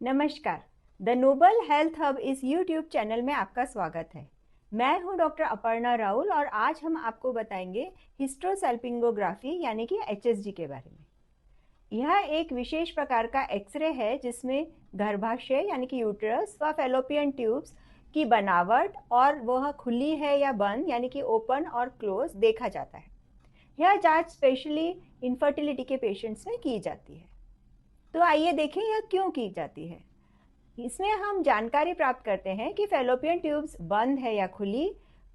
नमस्कार। The noble health hub इस YouTube channel में आपका स्वागत है। मैं हूं डॉक्टर अपर्णा राहुल और आज हम आपको बताएंगे हिस्ट्रोसैल्पिंगोग्राफी यानी कि एचएसजी के बारे में। यह एक विशेष प्रकार का एक्सरे है जिसमें गर्भाशय यानी कि यूट्रस व फैलोपियन ट्यूब्स की बनावट और वह खुली है या बंद यानी कि ओपन और क्लोज देखा जाता है। यह जांच स्पेशली इनफर्टिलिटी के पेशेंट्स में की जाती है। तो आइए देखें यह क्यों की जाती है। इसमें हम जानकारी प्राप्त करते हैं कि फैलोपियन ट्यूब्स बंद है या खुली,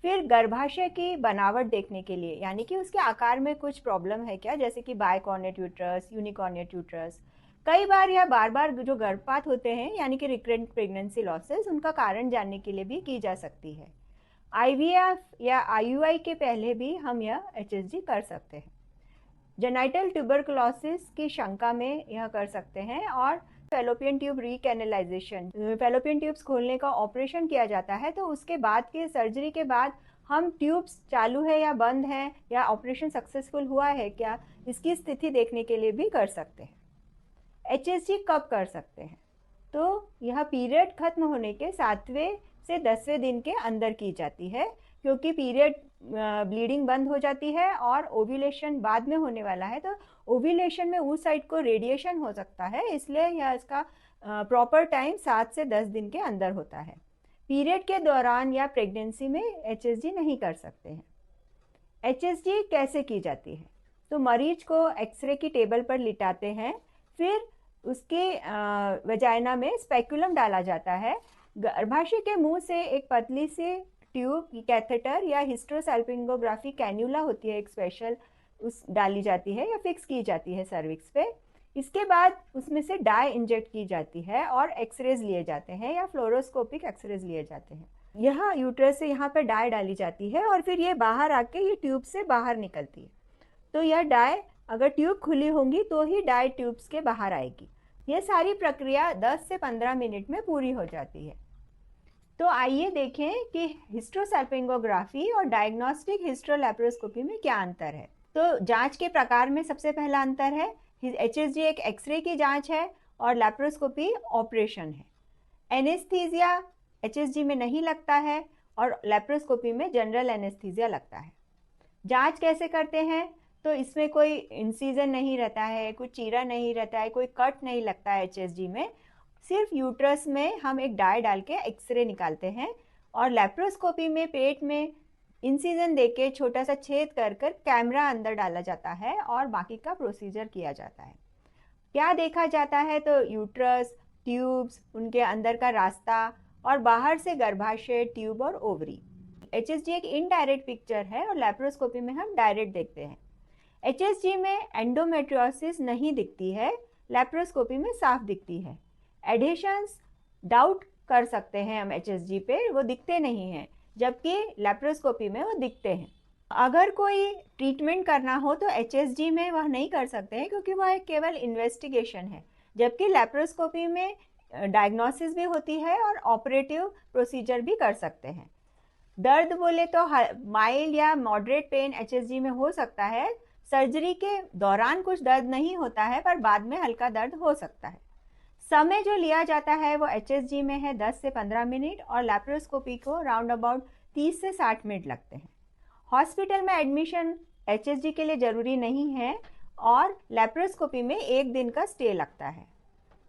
फिर गर्भाशय की बनावट देखने के लिए यानी कि उसके आकार में कुछ प्रॉब्लम है क्या, जैसे कि बायकॉर्नेट यूट्रस, यूनिकॉर्नेट यूट्रस। कई बार या बार बार जो गर्भपात होते हैं यानी कि रिकरेंट प्रेगनेंसी लॉसेस, उनका कारण जानने के लिए भी की जा सकती है। आईवीएफ या आईयूआई के पहले भी हम यह एचएसजी कर सकते हैं। जेनाइटल ट्यूबरकुलोसिस की शंका में यह कर सकते हैं और फैलोपियन ट्यूब रीकैनलाइजेशन, फैलोपियन ट्यूब्स खोलने का ऑपरेशन किया जाता है, तो उसके बाद के सर्जरी के बाद हम ट्यूब्स चालू है या बंद है या ऑपरेशन सक्सेसफुल हुआ है क्या, इसकी स्थिति देखने के लिए भी कर सकते हैं। एचएसजी कब कर सकते हैं? तो यह पीरियड खत्म होने के 7वें से 10वें दिन के अंदर की जाती है, क्योंकि पीरियड ब्लीडिंग बंद हो जाती है और ओव्यूलेशन बाद में होने वाला है, तो ओव्यूलेशन में उस साइड को रेडिएशन हो सकता है, इसलिए यह इसका प्रॉपर टाइम 7 से 10 दिन के अंदर होता है। पीरियड के दौरान या प्रेगनेंसी में एचएसजी नहीं कर सकते हैं। एचएसजी कैसे की जाती है? तो मरीज को एक्सरे की टेबल पर लिटाते हैं, फिर उसके वजाइना में स्पेकुलम डाला जाता है। गर्भाशय के मुंह से एक पतली सी ट्यूब, कैथेटर या हिस्ट्रोसैल्पिंगोग्राफी कैन्यूला होती है, एक स्पेशल, उस डाली जाती है या फिक्स की जाती है सर्विक्स पे। इसके बाद उसमें से डाई इंजेक्ट की जाती है और एक्सरेज लिए जाते हैं या फ्लोरोस्कोपिक एक्सरेज लिए जाते हैं। यह यूट्रस से यहाँ पे डाई डाली जाती है और फिर ये बाहर आके ये ट्यूब से बाहर निकलती है। तो यह डाई, अगर ट्यूब खुली होंगी तो ही डाई ट्यूब्स के बाहर आएगी। यह सारी प्रक्रिया 10 से 15 मिनट में पूरी हो जाती है। तो आइए देखें कि हिस्ट्रोसैल्पिंगोग्राफी और डायग्नोस्टिक हिस्ट्रोलैप्रोस्कोपी में क्या अंतर है। तो जांच के प्रकार में सबसे पहला अंतर है, एचएसजी एक एक्सरे की जांच है और लैप्रोस्कोपी ऑपरेशन है। एनेस्थीसिया एचएसजी में नहीं लगता है और लैप्रोस्कोपी में जनरल एनेस्थीसिया लगता है। जांच कैसे करते हैं? तो इसमें कोई इंसिजन नहीं रहता है, कोई चीरा नहीं रहता है, कोई कट नहीं लगता है एचएसजी में। सिर्फ यूट्रस में हम एक डाई डाल के एक्सरे निकालते हैं और लैप्रोस्कोपी में पेट में इंसिजन देके छोटा सा छेद कर कर कैमरा अंदर डाला जाता है और बाकी का प्रोसीजर किया जाता है। क्या देखा जाता है? तो यूट्रस, ट्यूब्स, उनके अंदर का रास्ता और बाहर से गर्भाशय, ट्यूब और ओवरी। एचएसजी एक इनडायरेक्ट पिक्चर है और लैप्रोस्कोपी में हम डायरेक्ट देखते हैं। एचएसजी में एंडोमेट्रियोसिस नहीं दिखती है, लैप्रोस्कोपी में साफ दिखती है। एडिशंस डाउट कर सकते हैं हम एचएसजी पे, वो दिखते नहीं हैं, जबकि लैप्रोस्कोपी में वो दिखते हैं। अगर कोई ट्रीटमेंट करना हो तो एचएसजी में वह नहीं कर सकते हैं, क्योंकि वह एक केवल इन्वेस्टिगेशन है, जबकि लैप्रोस्कोपी में डायग्नोसिस भी होती है और ऑपरेटिव प्रोसीजर भी कर सकते हैं। दर्द बोले तो माइल्ड या मॉडरेट पेन एचएसजी में हो सकता है। सर्जरी के दौरान कुछ दर्द नहीं होता है, पर बाद में हल्का दर्द हो सकता है। समय जो लिया जाता है वो एचएसजी में है 10 से 15 मिनट और लैप्रोस्कोपी को राउंड अबाउट 30 से 60 मिनट लगते हैं। हॉस्पिटल में एडमिशन एचएसजी के लिए ज़रूरी नहीं है और लैप्रोस्कोपी में 1 दिन का स्टे लगता है।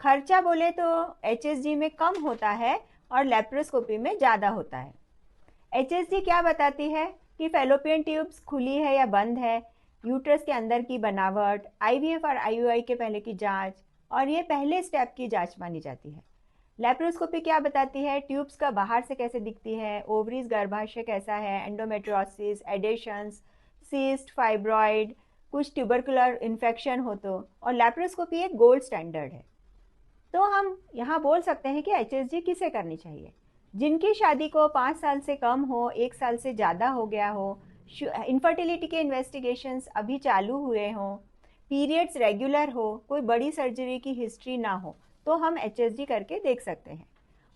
खर्चा बोले तो एचएसजी में कम होता है और लैप्रोस्कोपी में ज़्यादा होता है। एचएसजी क्या बताती है कि फैलोपियन ट्यूब्स खुली है या बंद है, यूट्रस के अंदर की बनावट, आईवीएफ और आईयूआई के पहले की जांच, और ये पहले स्टेप की जांच मानी जाती है। लैप्रोस्कोपी क्या बताती है? ट्यूब्स का बाहर से कैसे दिखती है, ओवरीज, गर्भाशय कैसा है, एंडोमेट्रियोसिस, एडेशंस, सिस्ट, फाइब्रॉइड, कुछ ट्यूबरकुलर इन्फेक्शन हो तो। और लैप्रोस्कोपी एक गोल्ड स्टैंडर्ड है। तो हम यहाँ बोल सकते हैं कि एचएसजी किसे करनी चाहिए? जिनकी शादी को 5 साल से कम हो, 1 साल से ज़्यादा हो गया हो, इनफर्टिलिटी के इन्वेस्टिगेशंस अभी चालू हुए हों, पीरियड्स रेगुलर हो, कोई बड़ी सर्जरी की हिस्ट्री ना हो, तो हम एचएसजी करके देख सकते हैं।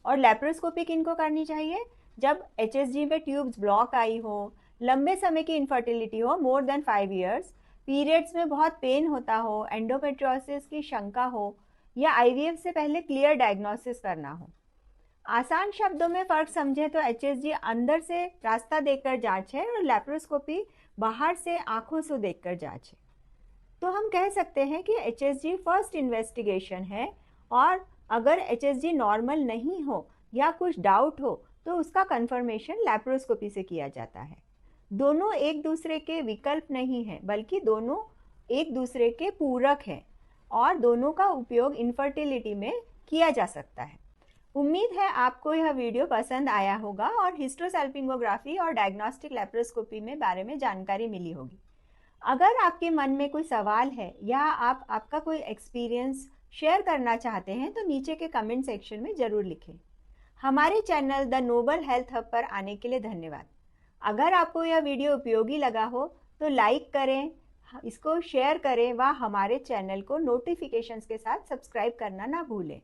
और लैप्रोस्कोपी किनको करनी चाहिए? जब एचएसजी में ट्यूब्स ब्लॉक आई हो, लंबे समय की इनफर्टिलिटी हो, मोर देन 5 ईयर्स, पीरियड्स में बहुत पेन होता हो, एंडोमेट्रियोसिस की शंका हो, या आईवीएफ से पहले क्लियर डायग्नोसिस करना हो। आसान शब्दों में फ़र्क समझे तो एचएसजी अंदर से रास्ता देखकर जांच है और लैप्रोस्कोपी बाहर से आंखों से देखकर जांच है। तो हम कह सकते हैं कि एचएसजी फर्स्ट इन्वेस्टिगेशन है, और अगर एचएसजी नॉर्मल नहीं हो या कुछ डाउट हो तो उसका कंफर्मेशन लैप्रोस्कोपी से किया जाता है। दोनों एक दूसरे के विकल्प नहीं हैं, बल्कि दोनों एक दूसरे के पूरक हैं और दोनों का उपयोग इनफर्टिलिटी में किया जा सकता है। उम्मीद है आपको यह वीडियो पसंद आया होगा और हिस्ट्रोसैल्पिंगोग्राफी और डायग्नोस्टिक लैप्रोस्कोपी में बारे में जानकारी मिली होगी। अगर आपके मन में कोई सवाल है या आपका कोई एक्सपीरियंस शेयर करना चाहते हैं तो नीचे के कमेंट सेक्शन में ज़रूर लिखें। हमारे channel the noble health hub पर आने के लिए धन्यवाद। अगर आपको यह वीडियो उपयोगी लगा हो तो लाइक करें, इसको शेयर करें व हमारे चैनल को नोटिफिकेशंस के साथ सब्सक्राइब करना ना भूलें।